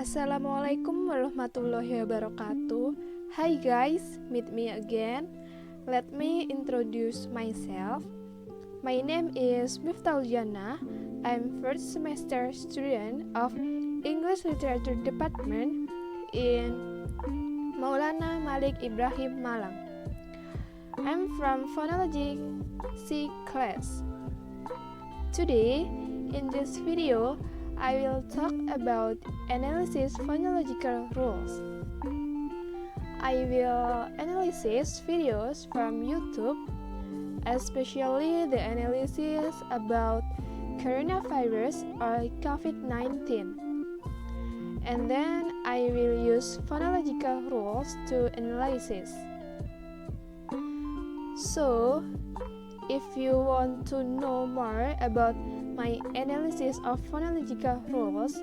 Assalamualaikum warahmatullahi wabarakatuh. Hi guys, meet me again. Let me introduce myself. My name is Miftakhul Jannah. I'm first semester student of English Literature Department in Maulana Malik Ibrahim Malang. I'm from Phonology C class. Today, in this video, I will talk about analysis phonological rules. I will analyze videos from YouTube, especially the analysis about coronavirus or COVID-19. And then I will use phonological rules to analyze. So, if you want to know more about my analysis of phonological rules,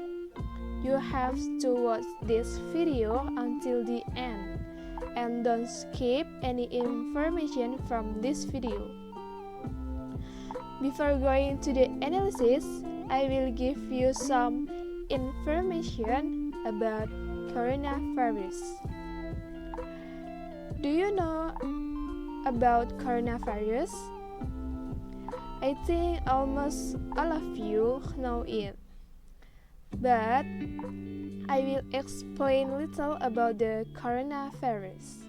you have to watch this video until the end and don't skip any information from this video. Before going to the analysis, I will give you some information about coronavirus. Do you know about coronavirus? I think almost all of you know it, but I will explain little about the coronavirus.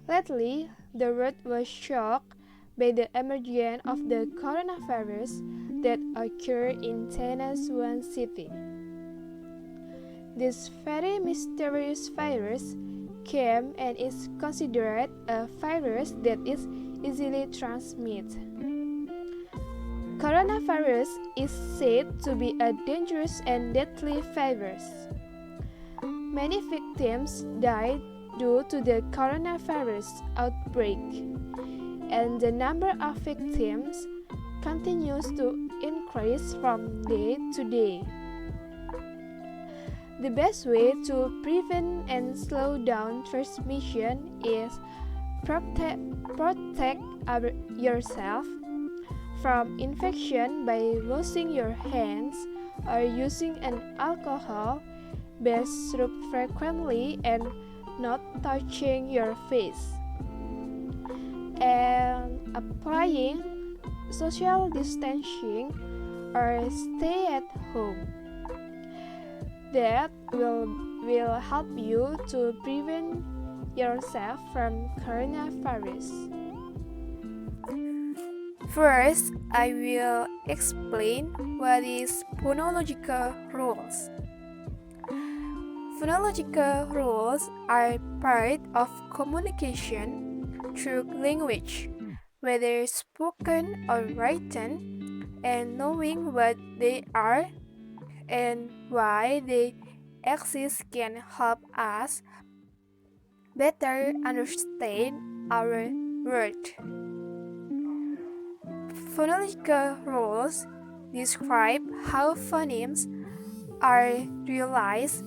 Lately, the world was shocked by the emergence of the coronavirus that occurred in China's Wuhan city. This very mysterious virus came and is considered a virus that is easily transmitted. Coronavirus is said to be a dangerous and deadly virus. Many victims died due to the coronavirus outbreak, and the number of victims continues to increase from day to day. The best way to prevent and slow down transmission is protect yourself from infection by washing your hands or using an alcohol-based soap frequently and not touching your face, and applying social distancing or stay at home. That will help you to prevent yourself from coronavirus. First, I will explain what is phonological rules. Phonological rules are part of communication through language, whether spoken or written, and knowing what they are and why they exist can help us better understand our world. Phonological rules describe how phonemes are realized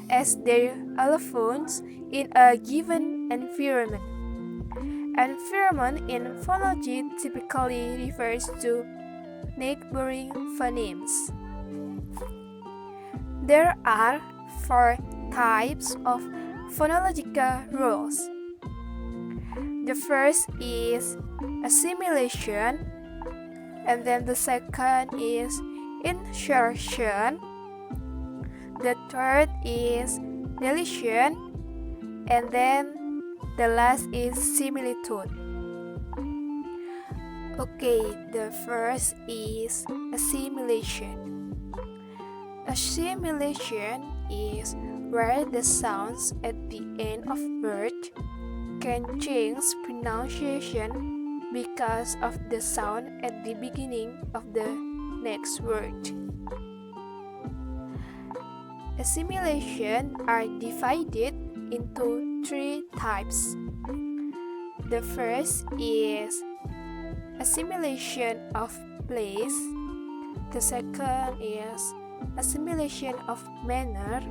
as their allophones in a given environment. Environment in phonology typically refers to neighboring phonemes. There are 4 types of phonological rules. The first is assimilation, and then the second is insertion, the third is deletion, and then the last is similitude. Okay, the first is assimilation. Assimilation is where the sounds at the end of word can change pronunciation because of the sound at the beginning of the next word. Assimilation are divided into 3 types. The first is assimilation of place. The second is assimilation of manner.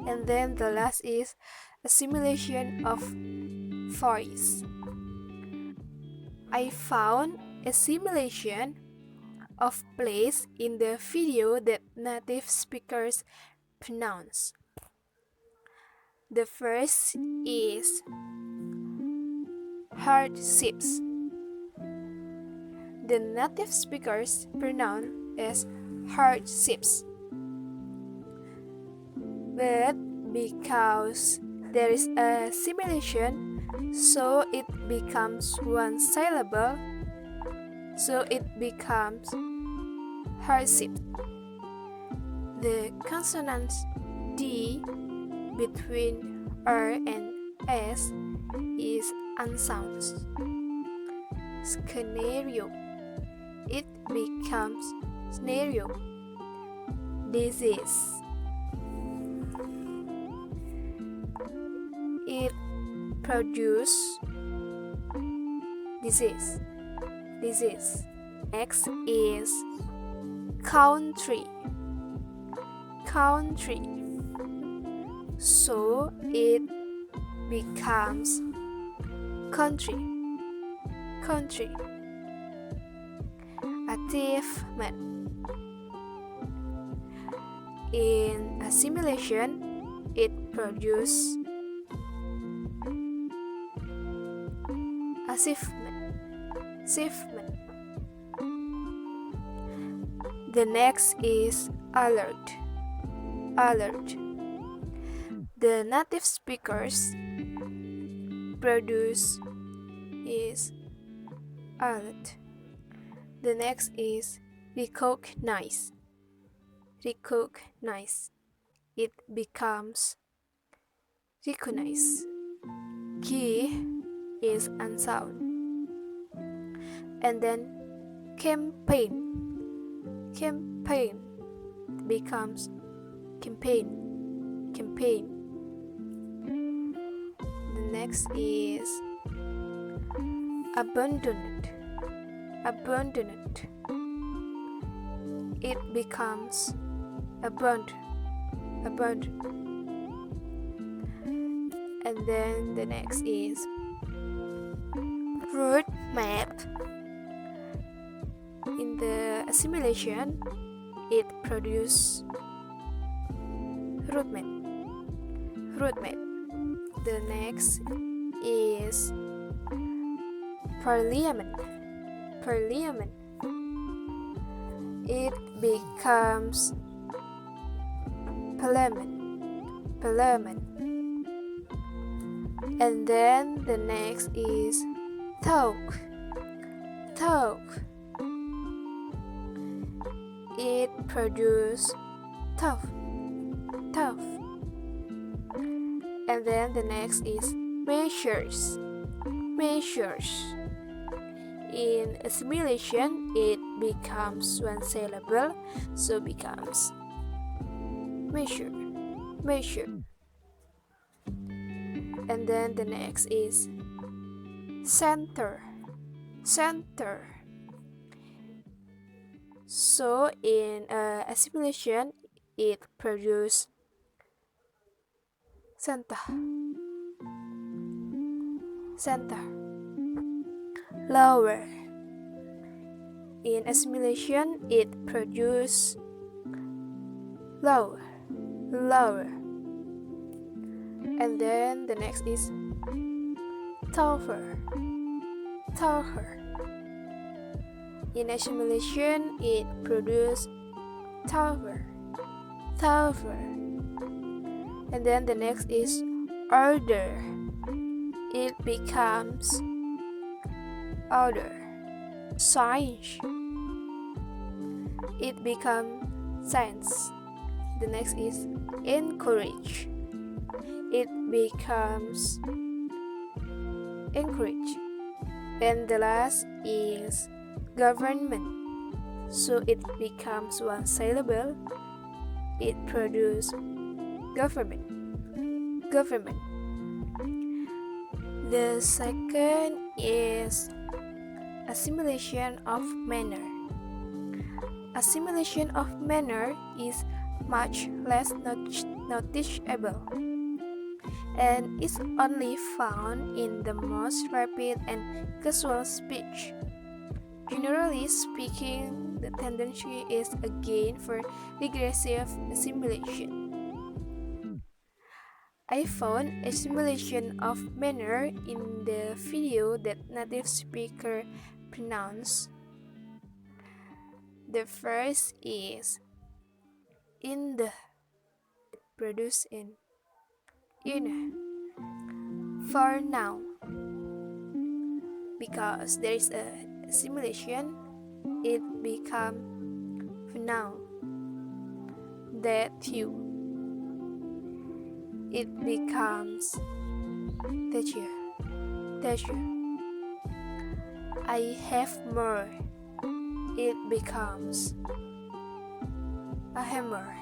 And then the last is assimilation of voice. I found assimilation of place in the video that native speakers pronouns. The first is hardships. The native speaker's pronoun is hardships. But because there is a simulation, so it becomes one syllable, so it becomes hardship. The consonant D between R and S is unsound. Scenario. It becomes scenario. Disease. It produces disease. Next is country. So it becomes country. Achievement. In assimilation, it produces achievement. The next is alert. The native speakers produce is alert. The next is recognize. It becomes recognize. Key is unsound. And then campaign becomes campaign. The next is abandoned. It becomes abandoned. And then the next is road map. In the assimilation, it produces road map. The next is parliament. It becomes parliament. And then the next is talk. It produces tough. And then the next is measures. In assimilation, it becomes one syllable, so becomes measure. And then the next is center. So in assimilation, it produces center. Lower. In assimilation, it produces lower. And then the next is tougher. In assimilation, it produces tougher. And then the next is order. It becomes order. Science. It becomes science. The next is encourage. It becomes encourage. And the last is government. So it becomes one syllable. It produces government. The second is assimilation of manner. Assimilation of manner is much less noticeable and is only found in the most rapid and casual speech. Generally speaking, the tendency is again for regressive assimilation. I found a simulation of manner in the video that native speaker pronounce. The first is in the, produce in for now. Because there is a simulation, it become now. That you, it becomes that you. I have more, it becomes a hammer.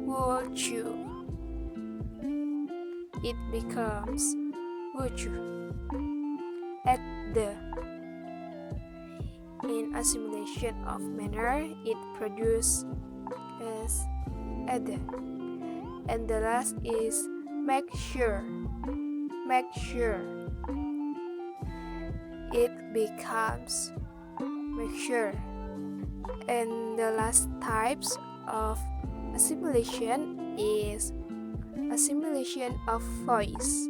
Would you, it becomes would you. At the, in a simulation of manner, it produces as at the. And the last is make sure. It becomes make sure. And the last types of assimilation is assimilation of voice.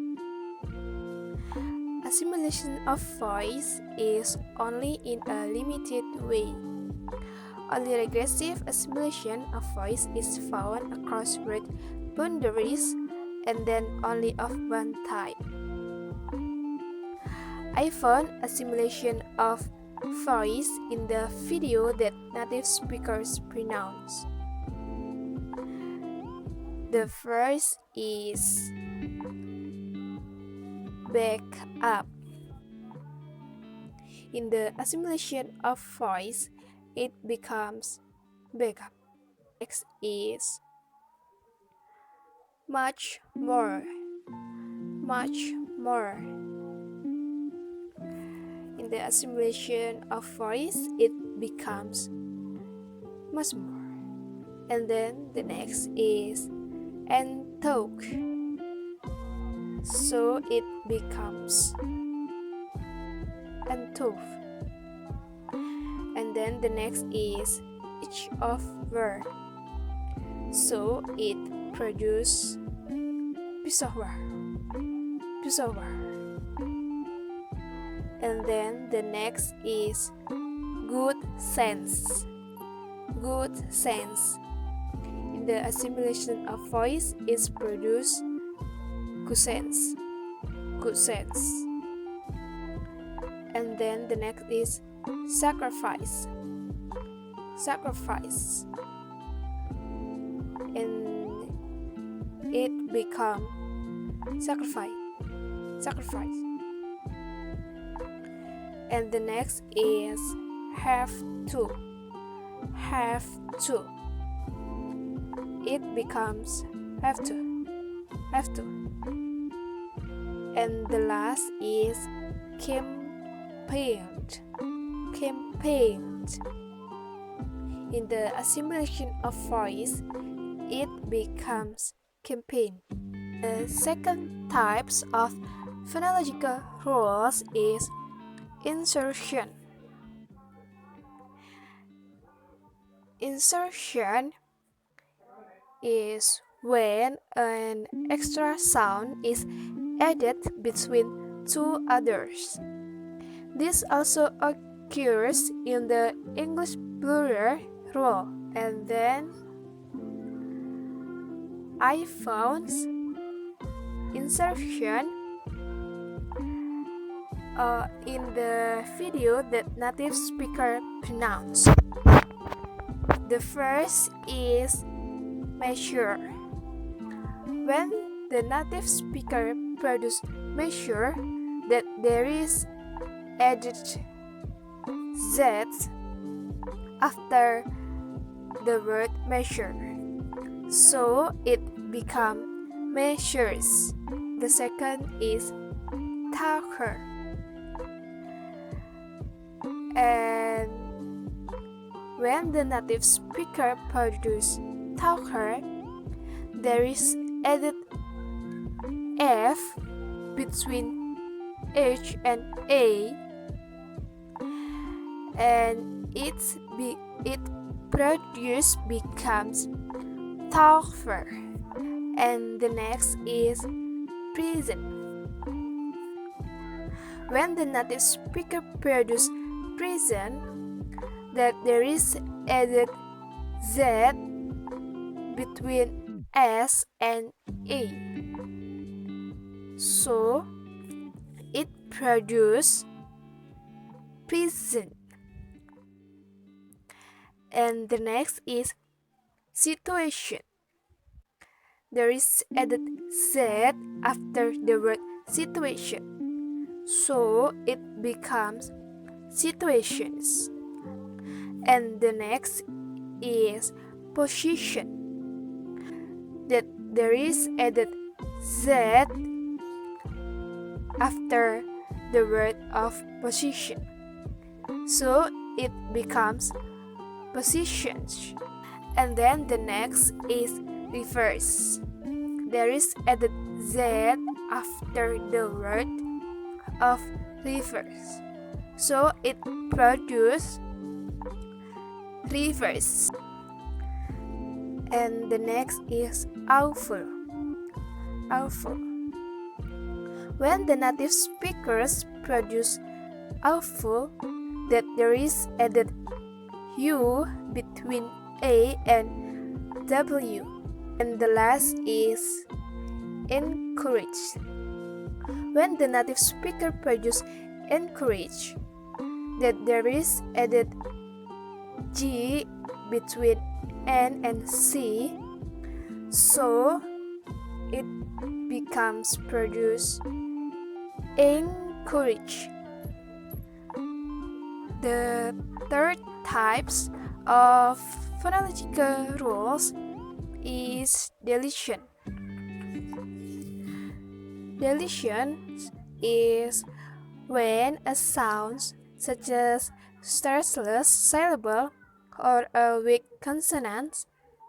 Assimilation of voice is only in a limited way. Only regressive assimilation of voice is found across word boundaries and then only of one type. I found assimilation of voice in the video that native speakers pronounce. The first is back up. In the assimilation of voice, it becomes back up. Next is much more. In the assimilation of voice, it becomes much more. And then the next is and talk. So it becomes and talk. And then the next is each of word. So it produces piece of word. And then the next is good sense. In the assimilation of voice, is produced good sense. And then the next is sacrifice. And it become sacrifice. And the next is have to. It becomes have to. And the last is campaigned. In the assimilation of voice, it becomes campaign. The second types of phonological rules is insertion. Insertion is when an extra sound is added between two others. This also occurs in the English plural rule. And then I found insertion in the video that native speaker pronounce. The first is measure. When the native speaker produce measure, that there is added z after the word measure, so it become measures. The second is talker, and when the native speaker produce talker, there is added f between h and a, and it produce becomes talker. And the next is present. When the native speaker produce present, that there is added Z between S and A. So it produces present. And the next is situation. There is added Z after the word situation. So it becomes situations. And the next is position. That there is added Z after the word of position. So it becomes positions. And then the next is reverse. There is added Z after the word of reverse. So it produces reverse. And the next is awful. Awful. When the native speakers produce awful, that there is added U between A and W. And the last is encourage. When the native speaker produce encourage, that there is added G between N and C, so it becomes produce encourage. The third types of phonological rules is deletion. Deletion is when a sound such as startless syllable or a weak consonant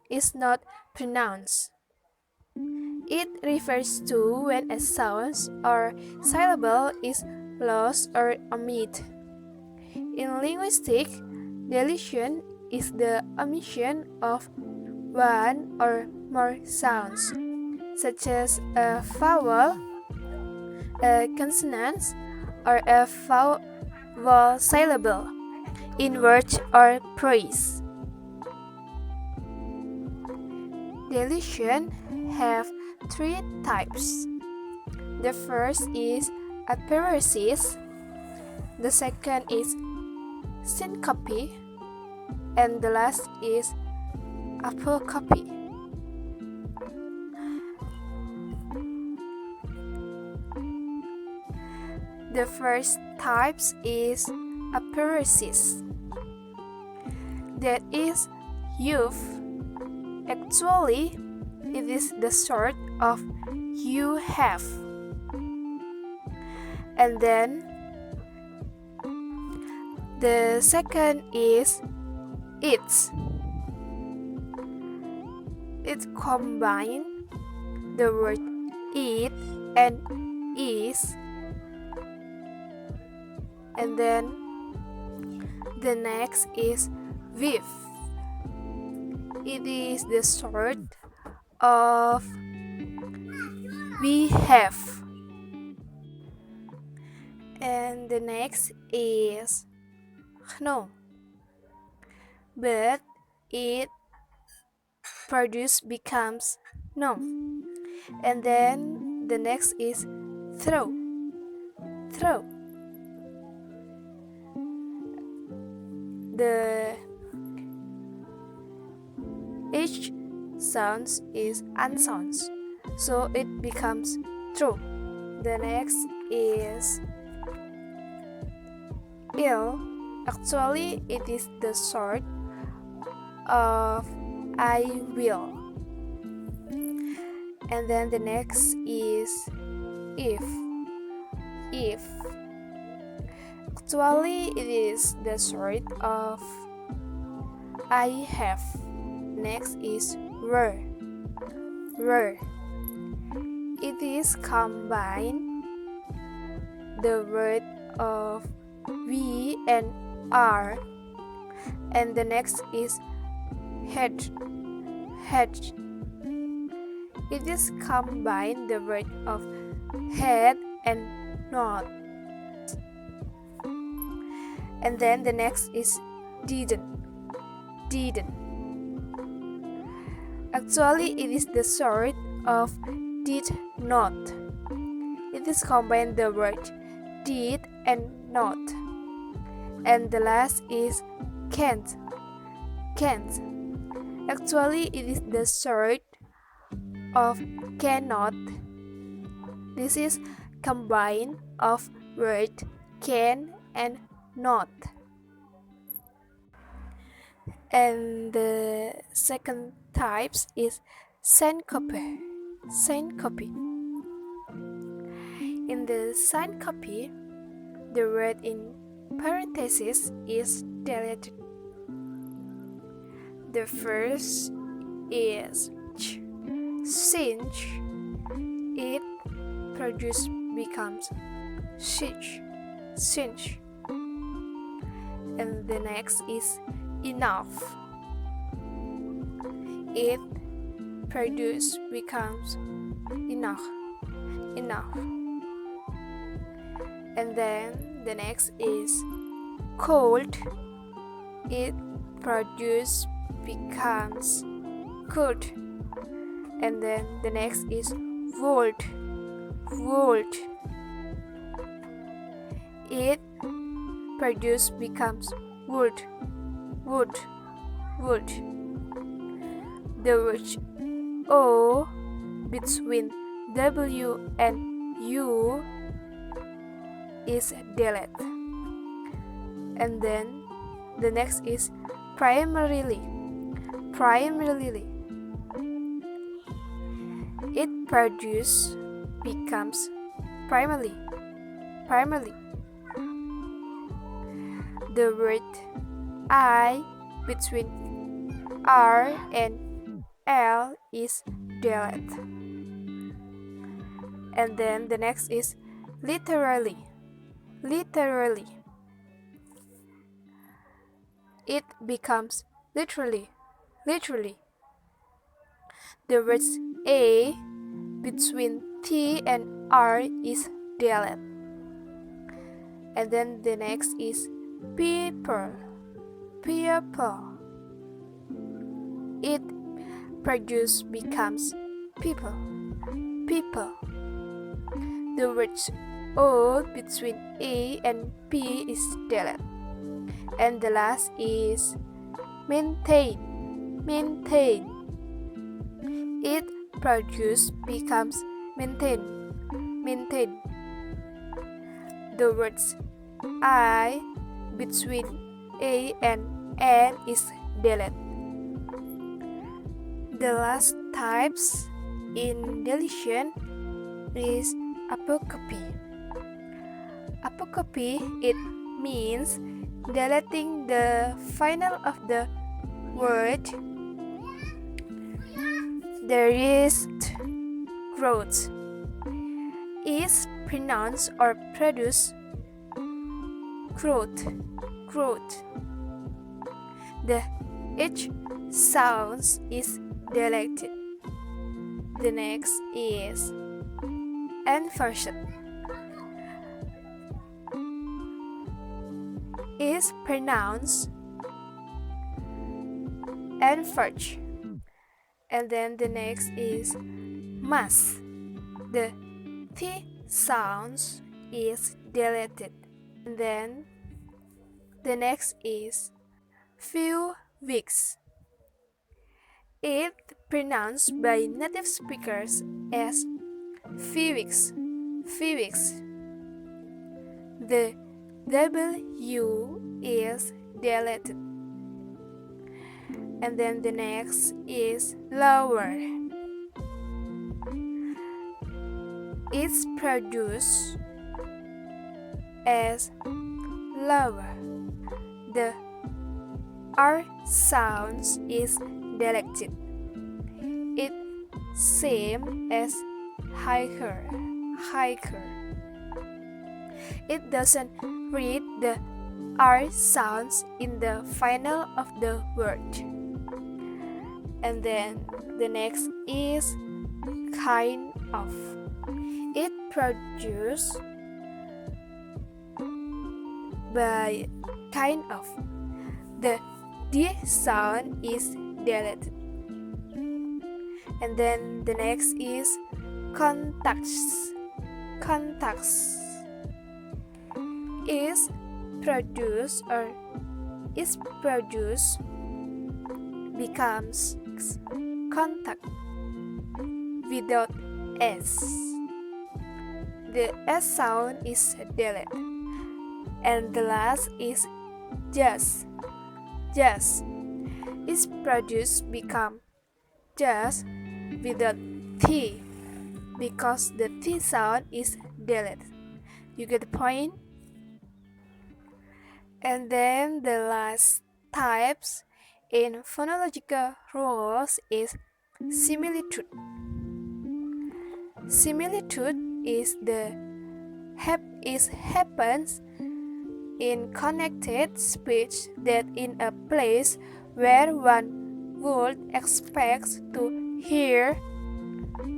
is not pronounced. It refers to when a sound or syllable is lost or omitted. In linguistics, deletion is the omission of one or more sounds, such as a vowel, a consonant, or a vowel syllable in words or phrase. Deletion have three types. The first is aporesis, the second is syncope, and the last is apocope. The first type is aporesis. That is youth. Actually, it is the sort of you have. And then the second is it's. It combines the word it and is. And then the next is with. It is the sort of we have. And the next is no, but it produce becomes no. And then the next is throw. Throw. The H sounds is unsounds, so it becomes true. The next is ill. Actually, it is the sort of I will. And then the next is if. If. Actually, it is the sort of I have. Next is were. Were. It is combine the word of we and are. And the next is had. Had. It is combine the word of had and not. And then the next is didn't. Actually, it is the sort of did not. It is combine the word did and not. And the last is can't. Actually, it is the sort of cannot. This is combine of word can and not. And the second types is syncope. In the syncope, the word in parentheses is deleted. The first is ch. Since it produce becomes sinch. And the next is enough. It produce becomes enough. And then the next is cold. It produce becomes cold. And then the next is would. It produce becomes would. The word O between W and U is deleted. And then the next is primarily. It produce becomes primarily. The word I between R and L is deleted. And then the next is literally. It becomes literally. The words A between T and R is deleted. And then the next is people. It produce becomes people. The words O between A and P is deleted. And the last is maintain. It produce becomes maintain. The words I between A and N is deleted. The last types in deletion is apocope. It means deleting the final of the word. The wrist growth is pronounced or produced growth. The H sounds is deleted. The next is inversion. Is pronounced inverge. And then the next is mass. The T sounds is deleted. And then the next is few weeks. It pronounced by native speakers as few weeks. The W is deleted. And then the next is lower. It's produced as lower. The R sounds is deleted. It same as higher. It doesn't read the R sounds in the final of the word. And then the next is kind of. It produced by kind of. The D sound is deleted. And then the next is contacts. Contacts is produced or is produced becomes contact without S. The S sound is deleted. And the last is just. Just is produced become just without T because the T sound is deleted. You get the point? And then the last types in phonological rules is similitude. Similitude is happens in connected speech that in a place where one would expect to hear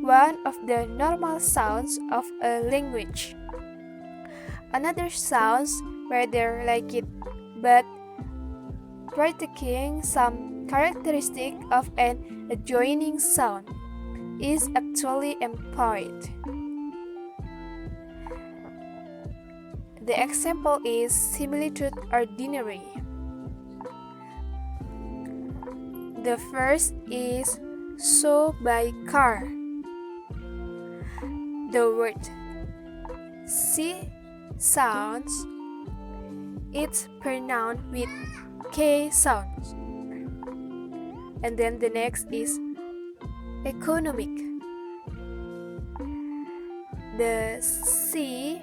one of the normal sounds of a language. Another sounds rather like it, but partaking some characteristic of an adjoining sound is actually employed. The example is similitude ordinary. The first is so by car. The word C sounds, it's pronounced with K sounds. And then the next is economic. The C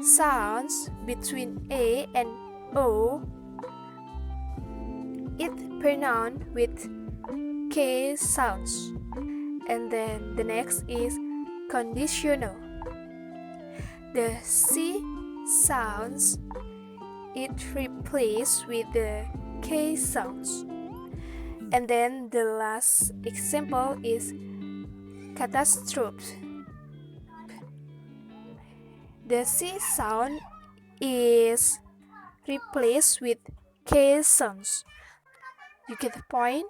sounds between A and O, it pronounced with K sounds. And then the next is conditional. The C sounds, it replaced with the K sounds. And then the last example is catastrophe. The C sound is replaced with K sounds. You get the point?